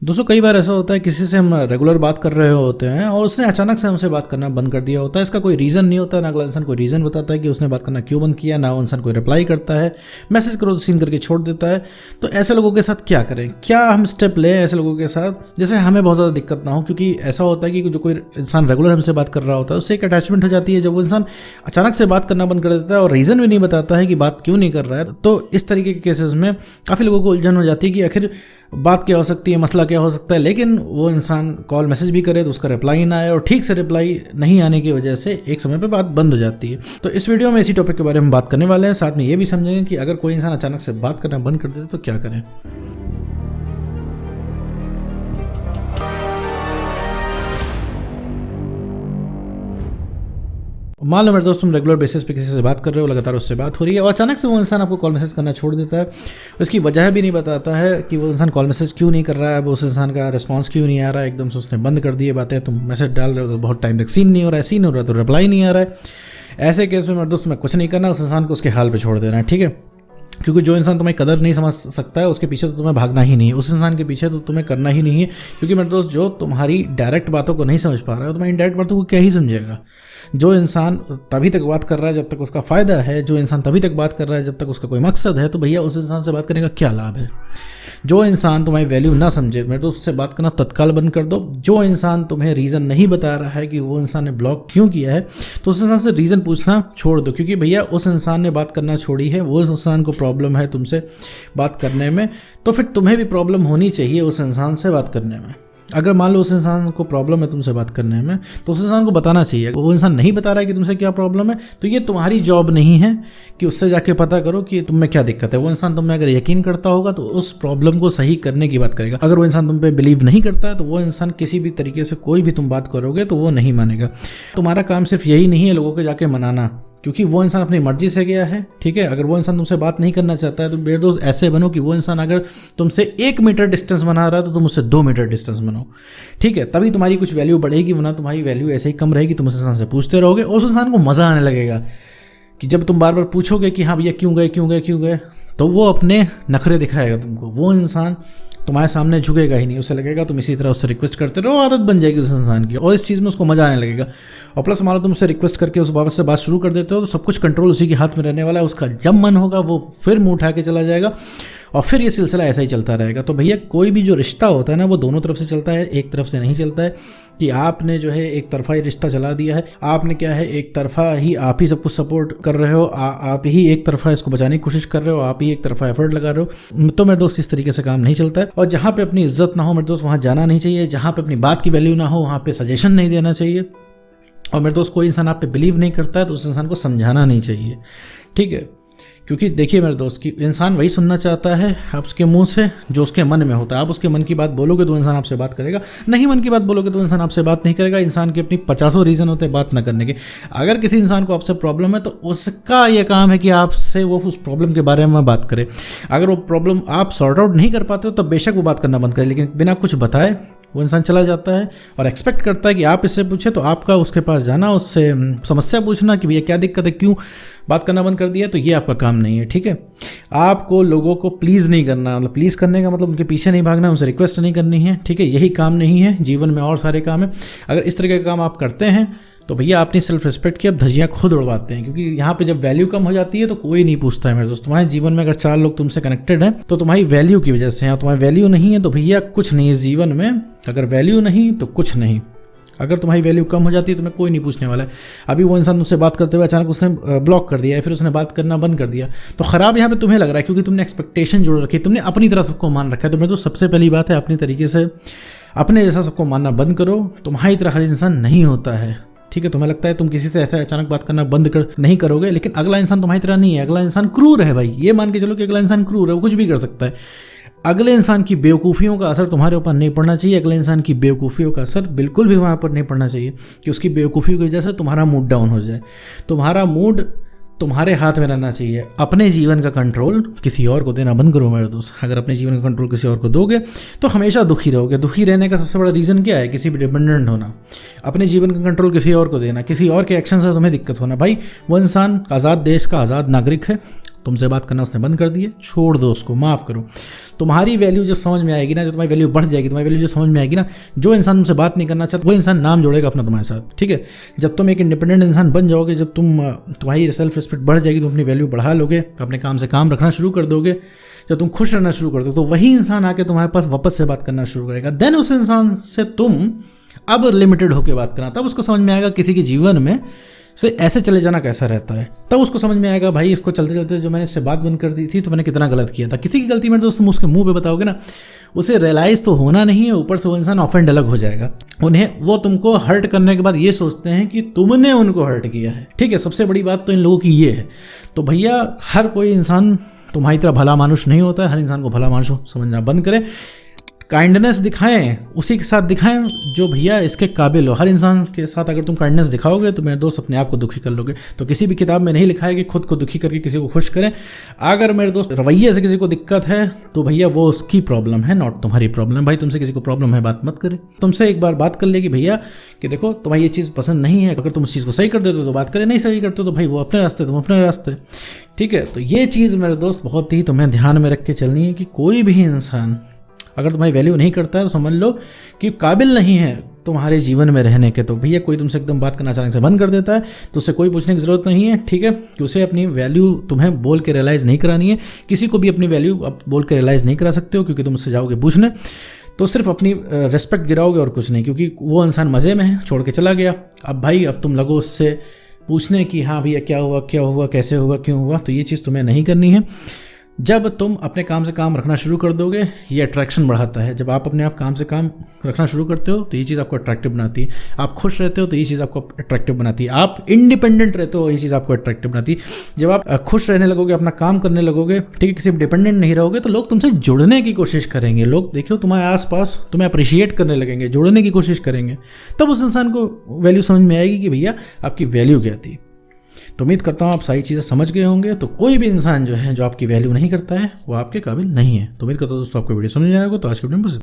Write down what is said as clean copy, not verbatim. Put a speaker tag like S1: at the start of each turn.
S1: दोस्तों कई बार ऐसा होता है किसी से हम रेगुलर बात कर रहे होते हैं और उसने अचानक से हमसे बात करना बंद कर दिया होता है। इसका कोई रीज़न नहीं होता, ना अगला इंसान कोई रीज़न बताता है कि उसने बात करना क्यों बंद किया, ना वो इंसान कोई रिप्लाई करता है, मैसेज करो तो सीन करके छोड़ देता है। तो ऐसे लोगों के साथ क्या करें, क्या हम स्टेप लें ऐसे लोगों के साथ जैसे हमें बहुत ज़्यादा दिक्कत ना हो। क्योंकि ऐसा होता है कि जो कोई इंसान रेगुलर हमसे बात कर रहा होता है उससे एक अटैचमेंट हो जाती है। जब वो इंसान अचानक से बात करना बंद कर देता है और रीज़न भी नहीं बताता है कि बात क्यों नहीं कर रहा है, तो इस तरीके के केसेस में काफ़ी लोगों को उलझन हो जाती है कि आखिर बात क्या हो सकती है, मसला क्या हो सकता है। लेकिन वो इंसान कॉल मैसेज भी करे तो उसका रिप्लाई ना आए और ठीक से रिप्लाई नहीं आने की वजह से एक समय पे बात बंद हो जाती है। तो इस वीडियो में इसी टॉपिक के बारे में बात करने वाले हैं। साथ में ये भी समझेंगे कि अगर कोई इंसान अचानक से बात करना बंद कर देते तो क्या करें। मान लो मेरे दोस्त तुम रेगुलर बेसिस पे किसी से बात कर रहे हो, लगातार उससे बात हो रही है और अचानक से वो इंसान आपको कॉल मैसेज करना छोड़ देता है। उसकी वजह भी नहीं बताता है कि वो इंसान कॉल मैसेज क्यों नहीं कर रहा है, वो उस इंसान का रिस्पांस क्यों नहीं आ रहा है, एकदम से उसने बंद कर दिए बातें। तुम मैसेज डाल रहे हो तो बहुत टाइम तक सीन नहीं हो रहा है, सीन हो रहा है तो रिप्लाई नहीं आ रहा है। ऐसे केस में मेरे दोस्त तुम्हें कुछ नहीं करना, उस इंसान को उसके हाल पर छोड़ देना है, ठीक है। क्योंकि जो इंसान तुम्हें कदर नहीं समझ सकता है उसके पीछे तो तुम्हें भागना ही नहीं है, उस इंसान के पीछे तो तुम्हें करना ही नहीं है। क्योंकि मेरे दोस्त जो तुम्हारी डायरेक्ट बातों को नहीं समझ पा रहा है तुम्हारी इनडायरेक्ट बातों को क्या ही समझेगा। जो इंसान तभी तक बात कर रहा है जब तक उसका फ़ायदा है, जो इंसान तभी तक बात कर रहा है जब तक उसका कोई मकसद है, तो भैया उस इंसान से बात करने का क्या लाभ है। जो इंसान तुम्हारी वैल्यू ना समझे मेरे तो उससे बात करना तत्काल बंद कर दो। जो इंसान तुम्हें रीज़न नहीं बता रहा है कि वो इंसान ने ब्लॉक क्यों किया है तो उस इंसान से रीज़न पूछना छोड़ दो। क्योंकि भैया उस इंसान ने बात करना छोड़ी है, वो उस इंसान को प्रॉब्लम है तुमसे बात करने में, तो फिर तुम्हें भी प्रॉब्लम होनी चाहिए उस इंसान से बात करने में। अगर मान लो उस इंसान को प्रॉब्लम है तुमसे बात करने में तो उस इंसान को बताना चाहिए। वो इंसान नहीं बता रहा है कि तुमसे क्या प्रॉब्लम है तो ये तुम्हारी जॉब नहीं है कि उससे जाके पता करो कि तुम में क्या दिक्कत है। वो इंसान तुम में अगर यकीन करता होगा तो उस प्रॉब्लम को सही करने की बात करेगा। अगर वो इंसान तुम पे बिलीव नहीं करता है तो वो इंसान किसी भी तरीके से कोई भी तुम बात करोगे तो वो नहीं मानेगा। तुम्हारा काम सिर्फ यही नहीं है लोगों को जाके मनाना, क्योंकि वो इंसान अपनी मर्जी से गया है, ठीक है। अगर वो इंसान तुमसे बात नहीं करना चाहता है तो मेरे दोस्त ऐसे बनो कि वो इंसान अगर तुमसे 1 मीटर डिस्टेंस बना रहा है तो तुम उससे 2 मीटर डिस्टेंस बनाओ, ठीक है। तभी तुम्हारी कुछ वैल्यू बढ़ेगी, वरना तुम्हारी वैल्यू ऐसे ही कम रहेगी। तुम उस इंसान से पूछते रहोगे और उस इंसान को मज़ा आने लगेगा कि जब तुम बार बार पूछोगे कि हाँ भैया क्यों गए, तो वो अपने नखरे दिखाएगा तुमको। वो इंसान तुम्हारे सामने झुकेगा ही नहीं, उसे लगेगा तुम इसी तरह उससे रिक्वेस्ट करते रहो, आदत बन जाएगी उस इंसान की और इस चीज़ में उसको मज़ा आने लगेगा। और प्लस मान लो तुम उससे रिक्वेस्ट करके उस बाबत से बात शुरू कर देते हो तो सब कुछ कंट्रोल उसी के हाथ में रहने वाला है। उसका जब मन होगा वो फिर मुंह उठा के चला जाएगा और फिर ये सिलसिला ऐसा ही चलता रहेगा। तो भैया कोई भी जो रिश्ता होता है ना वो दोनों तरफ से चलता है, एक तरफ से नहीं चलता है कि आपने जो है एक तरफा ही रिश्ता चला दिया है। आपने क्या है एक तरफा ही आप ही सब कुछ सपोर्ट कर रहे हो, आप ही एक तरफा इसको बचाने की कोशिश कर रहे हो, आप ही एक तरफा एफर्ट लगा रहे हो। तो मेरे दोस्त इस तरीके से काम नहीं चलता है। और जहाँ पे अपनी इज्जत ना हो मेरे दोस्त वहाँ जाना नहीं चाहिए, जहाँ पे अपनी बात की वैल्यू ना हो वहाँ पे सजेशन नहीं देना चाहिए। और मेरे दोस्त कोई इंसान आप पे बिलीव नहीं करता है तो उस इंसान को समझाना नहीं चाहिए, ठीक है। क्योंकि देखिए मेरे दोस्त की इंसान वही सुनना चाहता है आपके मुंह से जो उसके मन में होता है। आप उसके मन की बात बोलोगे तो इंसान आपसे बात करेगा, नहीं मन की बात बोलोगे तो इंसान आपसे बात नहीं करेगा। इंसान के अपनी 50 रीज़न होते हैं बात ना करने के। अगर किसी इंसान को आपसे प्रॉब्लम है तो उसका ये काम है कि आपसे वो उस प्रॉब्लम के बारे में बात करे। अगर वो प्रॉब्लम आप सॉर्ट आउट नहीं कर पाते हो तब बेशक वो बात करना बंद करे, लेकिन बिना कुछ बताए वो इंसान चला जाता है और एक्सपेक्ट करता है कि आप इससे पूछे तो आपका उसके पास जाना, उससे समस्या पूछना कि भैया क्या दिक्कत है, क्यों बात करना बंद कर दिया, तो ये आपका काम नहीं है, ठीक है। आपको लोगों को प्लीज़ नहीं करना, मतलब प्लीज़ करने का मतलब उनके पीछे नहीं भागना, उनसे रिक्वेस्ट नहीं करनी है, ठीक है। यही काम नहीं है, जीवन में और सारे काम है। अगर इस तरह का काम आप करते हैं तो भैया अपनी सेल्फ रिस्पेक्ट की आप धज्जियाँ खुद उड़वाते हैं। क्योंकि यहाँ पे जब वैल्यू कम हो जाती है तो कोई नहीं पूछता है मेरे दोस्त। तुम्हारे जीवन में अगर 4 लोग तुमसे कनेक्टेड हैं तो तुम्हारी वैल्यू की वजह से हैं, तुम्हारी वैल्यू नहीं है तो भैया कुछ नहीं इस जीवन में। अगर वैल्यू नहीं तो कुछ नहीं। अगर तुम्हारी वैल्यू कम हो जाती है तो तुम्हें कोई नहीं पूछने वाला है। अभी वो इंसान तुमसे बात करते हुए अचानक उसने ब्लॉक कर दिया है, फिर उसने बात करना बंद कर दिया, तो ख़राब यहाँ पे तुम्हें लग रहा है क्योंकि तुमने एक्सपेक्टेशन जोड़ रखी है, तुमने अपनी तरह सबको मान रखा है। तो मेरे तो सबसे पहली बात है अपनी तरीके से अपने जैसा सबको मानना बंद करो। तुम्हारी तरह हर इंसान नहीं होता है, ठीक है। तुम्हें लगता है तुम किसी से ऐसा अचानक बात करना बंद कर नहीं करोगे, लेकिन अगला इंसान तुम्हारी तरह नहीं है। अगला इंसान क्रूर है भाई, ये मान के चलो कि अगला इंसान क्रूर है, वो कुछ भी कर सकता है। अगले इंसान की बेवकूफ़ियों का असर तुम्हारे ऊपर नहीं पड़ना चाहिए। अगले इंसान की बेवकूफ़ियों का असर बिल्कुल भी वहाँ पर नहीं पड़ना चाहिए कि उसकी बेवकूफ़ियों की वजह से तुम्हारा मूड डाउन हो जाए। तुम्हारा मूड तुम्हारे हाथ में रहना चाहिए। अपने जीवन का कंट्रोल किसी और को देना बंद करो मेरे दोस्त। अगर अपने जीवन का कंट्रोल किसी और को दोगे तो हमेशा दुखी रहोगे। दुखी रहने का सबसे बड़ा रीज़न क्या है? किसी पर डिपेंडेंट होना। अपने जीवन का कंट्रोल किसी और को देना, किसी और के एक्शन से तुम्हें दिक्कत होना। भाई वो इंसान आज़ाद देश का आज़ाद नागरिक है, तुमसे बात करना उसने बंद कर दिए, छोड़ दो उसको, माफ़ करो। तुम्हारी वैल्यू जो समझ में आएगी ना, जो तुम्हारी वैल्यू बढ़ जाएगी, तुम्हारी वैल्यू जो समझ में आएगी ना, जो इंसान तुमसे बात नहीं करना चाहता वो इंसान नाम जोड़ेगा अपना तुम्हारे साथ, ठीक है। जब तुम एक इंडिपेंडेंट इंसान बन जाओगे, जब तुम्हारी सेल्फ रिस्पेक्ट बढ़ जाएगी, तुम अपनी वैल्यू बढ़ा लोगे, अपने काम से काम रखना शुरू कर दोगे, जब तुम खुश रहना शुरू कर दो, तो वही इंसान आके तुम्हारे पास वापस से बात करना शुरू करेगा। देन उस इंसान से तुम अब लिमिटेड होकर बात करना, तब उसको समझ में आएगा किसी के जीवन में से ऐसे चले जाना कैसा रहता है। तब उसको समझ में आएगा भाई इसको चलते चलते जो मैंने इससे बात बंद कर दी थी तो मैंने कितना गलत किया था। किसी की गलती में दोस्त तुम उसके मुंह पे बताओगे ना, उसे रियलाइज़ तो होना नहीं है, ऊपर से वो इंसान ऑफेंड अलग हो जाएगा। वो तुमको हर्ट करने के बाद ये सोचते हैं कि तुमने उनको हर्ट किया है, ठीक है। सबसे बड़ी बात तो इन लोगों की ये है। तो भैया हर कोई इंसान तुम्हारी तरह भला मानुष नहीं होता है, हर इंसान को भला मानुष समझना बंद करें। काइंडनेस दिखाएं, उसी के साथ दिखाएं जो भैया इसके काबिल हो। हर इंसान के साथ अगर तुम काइंडनेस दिखाओगे तो मेरे दोस्त अपने आप को दुखी कर लोगे। तो किसी भी किताब में नहीं लिखा है कि खुद को दुखी करके किसी को खुश करें। अगर मेरे दोस्त रवैये से किसी को दिक्कत है तो भैया वो उसकी प्रॉब्लम है, नॉट तुम्हारी प्रॉब्लम। भाई तुमसे किसी को प्रॉब्लम है बात मत करे, तुमसे एक बार बात कर ले कि भैया कि देखो तुम्हारी ये चीज़ पसंद नहीं है, अगर तुम उस चीज़ को सही कर देते हो तो बात करें, नहीं सही करते तो भाई वो अपने रास्ते तुम अपने रास्ते, ठीक है। तो ये चीज़ मेरे दोस्त बहुत ही तुम्हें ध्यान में रख के चलनी है कि कोई भी इंसान अगर तुम्हारी वैल्यू नहीं करता है तो समझ लो कि काबिल नहीं है तुम्हारे जीवन में रहने के। तो भैया कोई तुमसे एकदम बात करना अचानक से बंद कर देता है तो उससे कोई पूछने की ज़रूरत नहीं है, ठीक है। कि उसे अपनी वैल्यू तुम्हें बोल के रियलाइज़ नहीं करानी है। किसी को भी अपनी वैल्यू अब बोल के रियलाइज़ नहीं करा सकते हो, क्योंकि तुम उससे जाओगे पूछने तो सिर्फ अपनी रिस्पेक्ट गिराओगे और कुछ नहीं, क्योंकि वो इंसान मज़े में है, छोड़ के चला गया। अब भाई अब तुम लगो उससे पूछने की हाँ भैया क्या हुआ, कैसे हुआ, क्यों हुआ। तो ये चीज़ तुम्हें नहीं करनी है। जब तुम अपने काम से काम रखना शुरू कर दोगे ये अट्रैक्शन बढ़ाता है। जब आप अपने आप काम से काम रखना शुरू करते हो तो ये चीज़ आपको अट्रैक्टिव बनाती है। आप खुश रहते हो तो ये चीज़ आपको अट्रैक्टिव बनाती है। आप इंडिपेंडेंट रहते हो ये चीज़ आपको अट्रैक्टिव बनाती है। जब आप खुश रहने लगोगे, अपना काम करने लगोगे, ठीक है, किसी पर डिपेंडेंट नहीं रहोगे तो लोग तुमसे जुड़ने की कोशिश करेंगे। लोग देखो तुम्हारे आसपास तुम्हें अप्रिशिएट करने लगेंगे, जुड़ने की कोशिश करेंगे। तब उस इंसान को वैल्यू समझ में आएगी कि भैया आपकी वैल्यू क्या थी। तो उम्मीद करता हूँ आप सारी चीज़ें समझ गए होंगे। तो कोई भी इंसान जो है जो आपकी वैल्यू नहीं करता है वो आपके काबिल नहीं है। तो उम्मीद करता हूँ दोस्तों आपको वीडियो समझ में आएगा। तो आज के वीडियो में बस